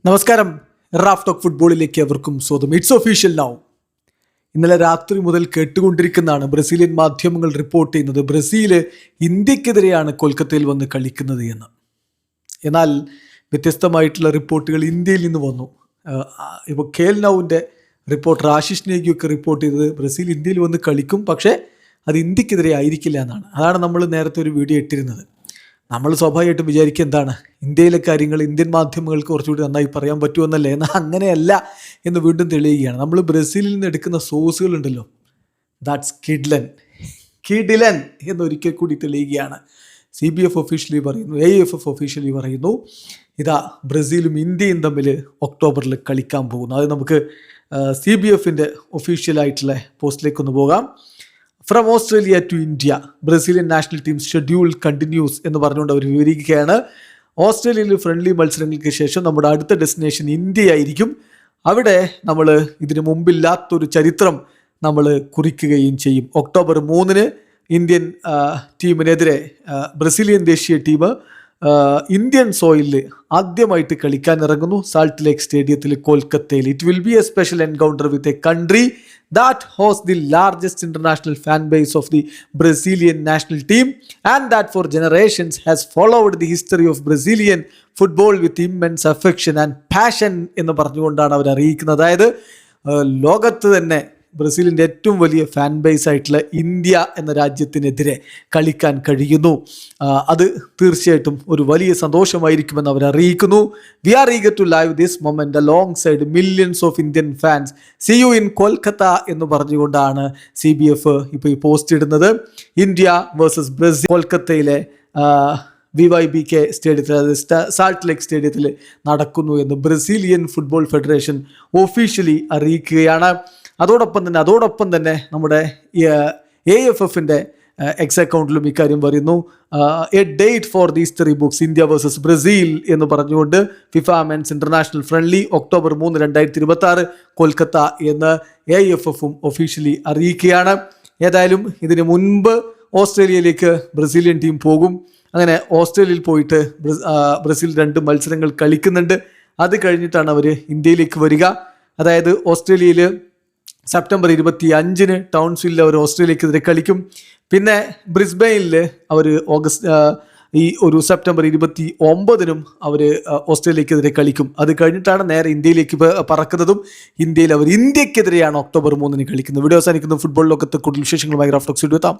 നമസ്കാരം. Raf talk ഫുട്ബോളിലേക്ക് അവർക്കും സ്വാഗതം. It's official now. ഇന്നലെ രാത്രി മുതൽ കേട്ടുകൊണ്ടിരിക്കുന്നതാണ് ബ്രസീലിയൻ മാധ്യമങ്ങൾ റിപ്പോർട്ട് ചെയ്യുന്നത് ബ്രസീല് ഇന്ത്യക്കെതിരെയാണ് കൊൽക്കത്തയിൽ വന്ന് കളിക്കുന്നത് എന്ന്. എന്നാൽ വ്യത്യസ്തമായിട്ടുള്ള റിപ്പോർട്ടുകൾ ഇന്ത്യയിൽ നിന്ന് വന്നു. ഇപ്പോൾ കേൽ നൗവിൻ്റെ റിപ്പോർട്ടർ ആശിഷ് നേഗിയൊക്കെ റിപ്പോർട്ട് ചെയ്തത് ബ്രസീൽ ഇന്ത്യയിൽ വന്ന് കളിക്കും, പക്ഷേ അത് ഇന്ത്യക്കെതിരെ ആയിരിക്കില്ല എന്നാണ്. അതാണ് നമ്മൾ നേരത്തെ ഒരു വീഡിയോ ഇട്ടിരുന്നത്. നമ്മൾ സ്വാഭാവികമായിട്ടും വിചാരിക്കുക എന്താണ്, ഇന്ത്യയിലെ കാര്യങ്ങൾ ഇന്ത്യൻ മാധ്യമങ്ങൾക്ക് കുറച്ചുകൂടി നന്നായി പറയാൻ പറ്റുമെന്നല്ലേ. എന്നാൽ അങ്ങനെയല്ല എന്ന് വീണ്ടും തെളിയുകയാണ്. നമ്മൾ ബ്രസീലിൽ നിന്ന് എടുക്കുന്ന സോഴ്സുകളുണ്ടല്ലോ, ദാറ്റ്സ് കിഡിലൻ എന്നൊരിക്കൽ കൂടി തെളിയുകയാണ്. CBF ഒഫീഷ്യലി പറയുന്നു, AFF ഒഫീഷ്യലി പറയുന്നു, ഇതാ ബ്രസീലും ഇന്ത്യയും തമ്മിൽ ഒക്ടോബറിൽ കളിക്കാൻ പോകുന്നു. അത് നമുക്ക് CBFൻ്റെ ഒഫീഷ്യലായിട്ടുള്ള പോസ്റ്റിലേക്കൊന്ന് പോകാം. From Australia to India, Brazilian national team schedule continues എന്ന് പറഞ്ഞുകൊണ്ട് അവർ വിവരിക്കുകയാണ്. ഓസ്ട്രേലിയയിൽ ഫ്രണ്ട്ലി മത്സരങ്ങൾക്ക് ശേഷം നമ്മുടെ അടുത്ത ഡെസ്റ്റിനേഷൻ ഇന്ത്യ ആയിരിക്കും. അവിടെ നമ്മൾ ഇതിനു മുമ്പില്ലാത്തൊരു ചരിത്രം നമ്മൾ കുറിക്കുകയും ചെയ്യും. ഒക്ടോബർ 3 ഇന്ത്യൻ ടീമിനെതിരെ ബ്രസീലിയൻ ദേശീയ ടീം ഇന്ത്യൻ സോയിലിൽ ആദ്യമായിട്ട് കളിക്കാൻ ഇറങ്ങുന്നു. സാൾട്ട് ലേക്ക് സ്റ്റേഡിയത്തിൽ, കൊൽക്കത്തയിൽ. It will be A special encounter with a country that hosts the largest international fan base of the Brazilian national team and that for generations has followed the history of Brazilian football with immense affection and passion എന്ന് പറഞ്ഞുകൊണ്ടാണ് അവർ അറിയിക്കുന്നത്. അതായത് ലോകത്ത് തന്നെ ബ്രസീലിൻ്റെ ഏറ്റവും വലിയ fan base ആയിട്ടുള്ള India എന്ന രാജ്യത്തിനെതിരെ കളിക്കാൻ കഴിയുന്നു. അത് തീർച്ചയായിട്ടും ഒരു വലിയ സന്തോഷമായിരിക്കുമെന്ന് അവർ അറിയിക്കുന്നു. We are eager to live this moment alongside millions of Indian fans. See you in Kolkata എന്ന് പറഞ്ഞുകൊണ്ടാണ് CBF ഇപ്പോൾ ഈ പോസ്റ്റ് ഇടുന്നത്. ഇന്ത്യ വേഴ്സസ് ബ്രസീൽ കൊൽക്കത്തയിലെ VYBK സ്റ്റേഡിയത്തിൽ, അതായത് സാൾട്ട് ലേക്ക് സ്റ്റേഡിയത്തിൽ നടക്കുന്നു എന്ന് ബ്രസീലിയൻ ഫുട്ബോൾ ഫെഡറേഷൻ ഒഫീഷ്യലി അറിയിക്കുകയാണ്. അതോടൊപ്പം തന്നെ നമ്മുടെ AFFൻ്റെ എക്സ് അക്കൗണ്ടിലും ഇക്കാര്യം പറയുന്നു. A date for these 3 books, India versus Brazil എന്ന് പറഞ്ഞുകൊണ്ട് FIFA men's international friendly October 3, 2026 Kolkata എന്ന് AFFും ഒഫീഷ്യലി അറിയിക്കുകയാണ്. ഏതായാലും ഇതിന് മുൻപ് ഓസ്ട്രേലിയയിലേക്ക് ബ്രസീലിയൻ ടീം പോകും. അങ്ങനെ ഓസ്ട്രേലിയയിൽ പോയിട്ട് ബ്രസീൽ 2 മത്സരങ്ങൾ കളിക്കുന്നുണ്ട്. അത് കഴിഞ്ഞിട്ടാണ് അവർ ഇന്ത്യയിലേക്ക് വരിക. അതായത് ഓസ്ട്രേലിയയിൽ സെപ്റ്റംബർ 25 ടൗൺസ്വില്ലിൽ അവർ ഓസ്ട്രേലിയക്കെതിരെ കളിക്കും. പിന്നെ ബ്രിസ്ബെയിനിൽ അവർ ഈ ഒരു സെപ്റ്റംബർ 29 അവർ ഓസ്ട്രേലിയക്കെതിരെ കളിക്കും. അത് കഴിഞ്ഞിട്ടാണ് നേരെ ഇന്ത്യയിലേക്ക് പറക്കുന്നതും. ഇന്ത്യയിൽ അവർ ഇന്ത്യക്കെതിരെയാണ് ഒക്ടോബർ 3 കളിക്കുന്നത്. വീഡിയോ അവസാനിക്കുന്നു. ഫുട്ബോൾ ലോകത്ത് കൂടുതൽ വിശേഷങ്ങളുമായി റാഫ് ടോക്സ് എത്താം.